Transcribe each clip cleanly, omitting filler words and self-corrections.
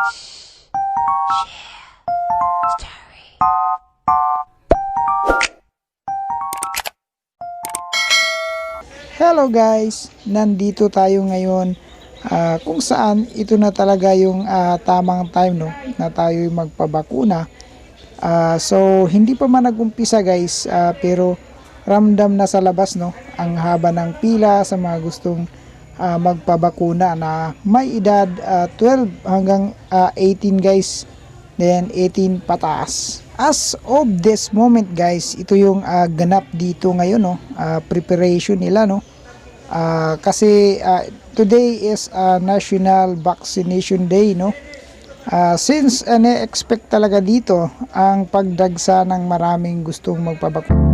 Hello guys, nandito tayo ngayon kung saan ito na talaga yung tamang time na tayo magpabakuna. So hindi pa man nag-umpisa guys, pero ramdam na sa labas ang haba ng pila sa mga gustong magpabakuna na may edad 12 hanggang 18 guys, then 18 pataas. As of this moment guys, ito yung ganap dito ngayon preparation nila kasi today is National Vaccination Day since na-expect talaga dito ang pagdagsa ng maraming gustong magpabakuna.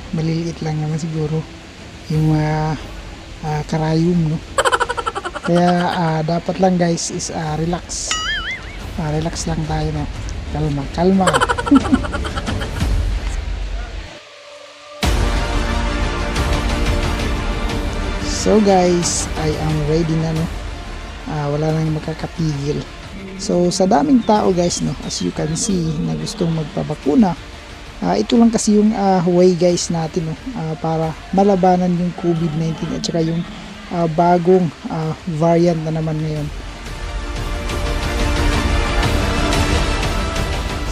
Maliliit lang naman siguro yung karayom kaya dapat lang guys is relax lang tayo kalma So guys, I am ready na wala nang makakapigil. So sa daming tao guys as you can see na gustong magpabakuna, ito lang kasi yung way guys natin para malabanan yung COVID-19 at saka yung bagong variant na naman ngayon.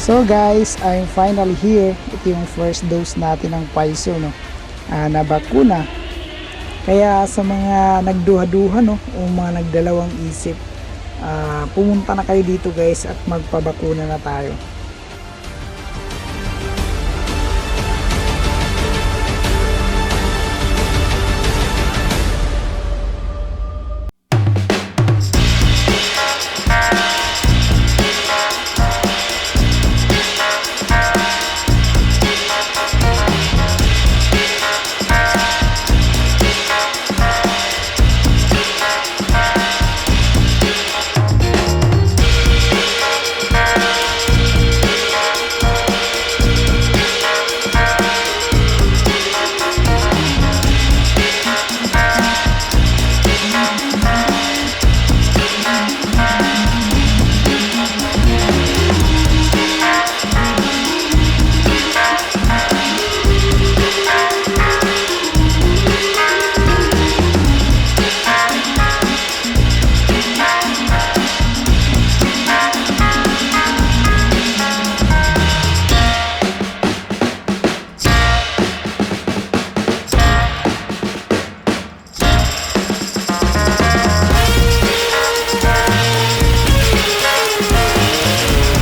So guys, I'm finally here. Ito yung first dose natin ng Pfizer na bakuna. Kaya sa mga nagduha-duha o mga nagdalawang isip, pumunta na kayo dito guys at magpabakuna na tayo.